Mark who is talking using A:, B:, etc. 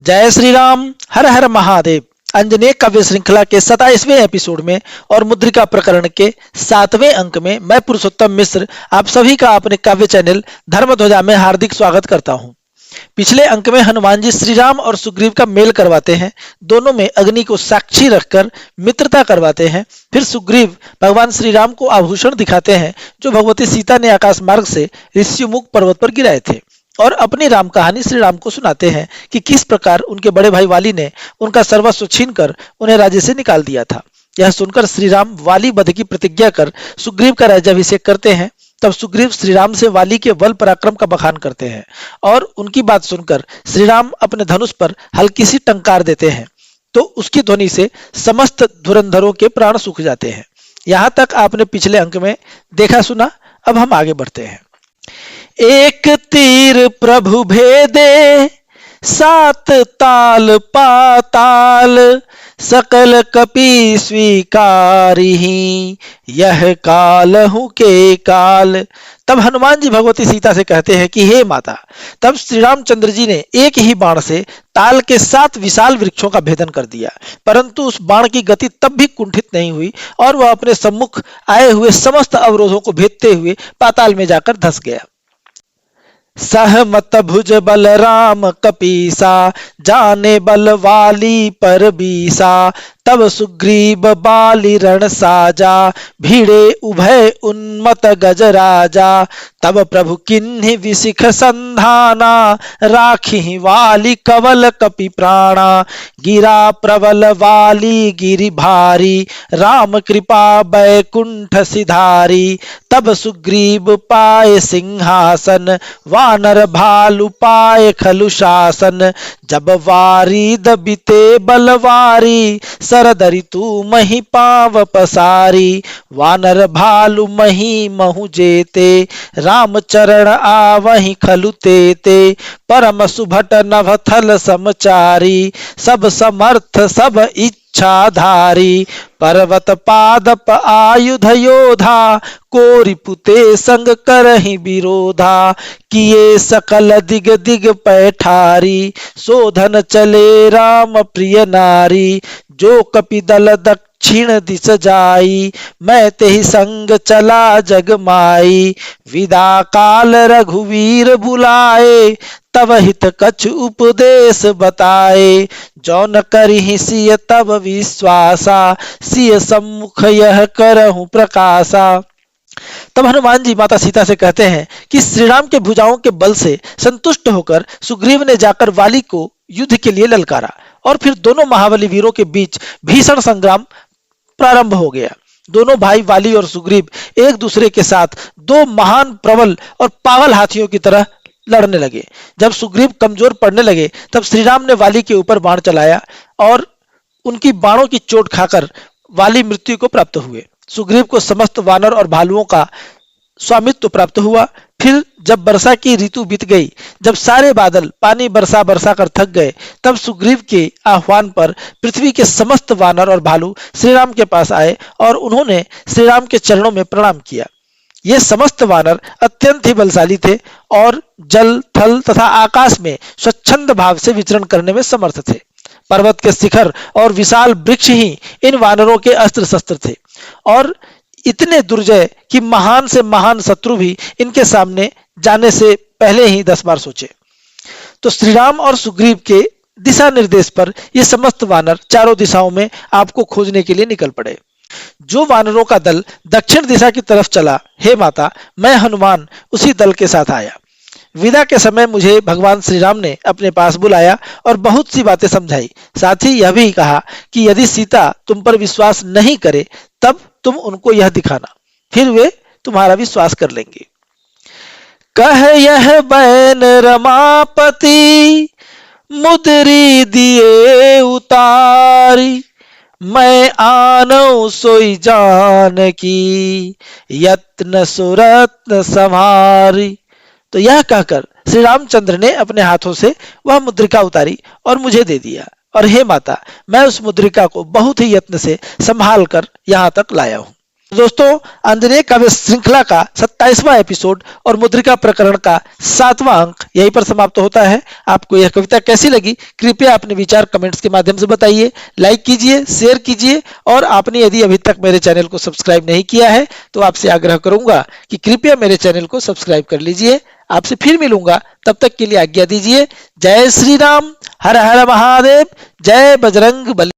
A: जय श्री राम। हर हर महादेव। अंजनेय काव्य श्रृंखला के 27वें एपिसोड में और मुद्रिका प्रकरण के 7वें अंक में मैं पुरुषोत्तम मिश्र आप सभी का अपने काव्य चैनल धर्मध्वजा में हार्दिक स्वागत करता हूं। पिछले अंक में हनुमान जी श्री राम और सुग्रीव का मेल करवाते हैं, दोनों में अग्नि को साक्षी रखकर मित्रता करवाते हैं। फिर सुग्रीव भगवान श्री राम को आभूषण दिखाते हैं जो भगवती सीता ने आकाश मार्ग से ऋषिमुख पर्वत पर गिराए थे, और अपनी राम कहानी श्री राम को सुनाते हैं कि किस प्रकार उनके बड़े भाई वाली ने उनका सर्वस्व छीनकर उन्हें राज्य से निकाल दिया था। यह सुनकर श्री राम वाली वध की प्रतिज्ञा कर सुग्रीव का राज्याभिषेक करते हैं। तब सुग्रीव श्री राम से वाली के बल पराक्रम का बखान करते हैं और उनकी बात सुनकर श्री राम अपने धनुष पर हल्की सी टंकार देते हैं, तो उसकी ध्वनि से समस्त धुरंधरों के प्राण सूख जाते हैं। यहाँ तक आपने पिछले अंक में देखा सुना। अब हम आगे बढ़ते हैं। एक तीर प्रभु भेदे, सात ताल पाताल, सकल कपि स्वीकारिहि, यह कालहु के काल। तब हनुमान जी भगवती सीता से कहते हैं कि हे माता। तब श्री रामचंद्र जी ने एक ही बाण से ताल के 7 विशाल वृक्षों का भेदन कर दिया, परंतु उस बाण की गति तब भी कुंठित नहीं हुई और वह अपने सम्मुख आए हुए समस्त अवरोधों को भेदते हुए पाताल में जाकर धंस गया। सहमत भुज बलराम कपीसा, जाने बल वाली पर बीसा, तब सुग्रीव बाली रण साजा, भीड़े उभय उन्मत गजराजा। तब प्रभु किन्हि विशिख संधाना, राखी वाली कवल कपि प्राणा, गिरा प्रबल वाली गिरि भारी, राम कृपा बैकुंठ सिधारी। तब सुग्रीव पाए सिंहासन, वानर भालु पाए खलु शासन, जब वारी दबिते बलवारी, शरद ऋतु मही पाव पसारी, वानर भालु मही महु जेते, राम चरण आवहि खलु तेते, परम सुभट नभ थल समचारी, सब समर्थ सब इच्छाधारी, पर्वत पादप आयुध योधा, कोरि पुते संग करहि विरोधा, किए सकल दिग दिग पैठारी, शोधन चले राम प्रिय नारी, जो कपिदल दक्षिण दिस जाई, मैं तेहि संग चला जग माई, विदा काल रघुवीर बुलाए, तब हित कछु उपदेश बताए, जौन करिहि सिय तब विश्वासा, सिय सम्मुख यह करहु प्रकाशा। तब हनुमान जी माता सीता से कहते हैं कि श्री राम के भुजाओं के बल से संतुष्ट होकर सुग्रीव ने जाकर वाली को युद्ध के लिए ललकारा और फिर दोनों महाबली वीरों के बीच भीषण संग्राम प्रारंभ हो गया। दोनों भाई वाली और सुग्रीव एक दूसरे के साथ 2 महान प्रबल और पागल हाथियों की तरह लड़ने लगे। जब सुग्रीव कमजोर पड़ने लगे तब श्री राम ने वाली के ऊपर बाण चलाया और उनकी बाणों की चोट खाकर वाली मृत्यु को प्राप्त हुए। सुग्रीव को समस्त वानर और भालुओं का स्वामित्व प्राप्त हुआ। फिर जब वर्षा की ऋतु बीत गई, जब सारे बादल पानी बरसा बरसा कर थक गए, तब सुग्रीव के आह्वान पर पृथ्वी के समस्त वानर और भालू श्री राम के पास आए और उन्होंने श्री राम के चरणों में प्रणाम किया। ये समस्त वानर अत्यंत ही बलशाली थे और जल, थल तथा आकाश में स्वच्छंद भाव से विचरण करने में समर्थ थे। पर्वत के शिखर और विशाल वृक्ष ही इन वानरों के अस्त्र शस्त्र थे और इतने दुर्जय कि महान से महान शत्रु भी इनके सामने जाने से पहले ही 10 बार सोचे। तो श्री राम और सुग्रीव के दिशा निर्देश पर ये समस्त वानर चारों दिशाओं में आपको खोजने के लिए निकल पड़े। जो वानरों का दल दक्षिण दिशा की तरफ चला, हे माता, मैं हनुमान उसी दल के साथ आया। विदा के समय मुझे भगवान श्री राम ने अपने पास बुलाया और बहुत सी बातें समझाई। साथ ही यह भी कहा कि यदि सीता तुम पर विश्वास नहीं करे तब तुम उनको यह दिखाना, फिर वे तुम्हारा विश्वास कर लेंगे। कह यह बैन रमापति, मुद्री दिए उतारी, मैं आनौ सोई जान की, यत्न सुरत्न संहारी। तो यह कहकर श्री रामचंद्र ने अपने हाथों से वह मुद्रिका उतारी और मुझे दे दिया, और हे माता, मैं उस मुद्रिका को बहुत ही यत्न से संभाल कर यहाँ तक लाया हूँ। दोस्तों, आंजनेय काव्य श्रृंखला का 27वां एपिसोड और मुद्रिका प्रकरण का 7वां अंक यहीं पर समाप्त होता है। आपको यह कविता कैसी लगी, कृपया अपने विचार कमेंट्स के माध्यम से बताइए। लाइक कीजिए, शेयर कीजिए, और आपने यदि अभी तक मेरे चैनल को सब्सक्राइब नहीं किया है तो आपसे आग्रह करूंगा कि कृपया मेरे चैनल को सब्सक्राइब कर लीजिए। आपसे फिर मिलूंगा, तब तक के लिए आज्ञा दीजिए। जय श्री राम, हर हर महादेव, जय बजरंग बली।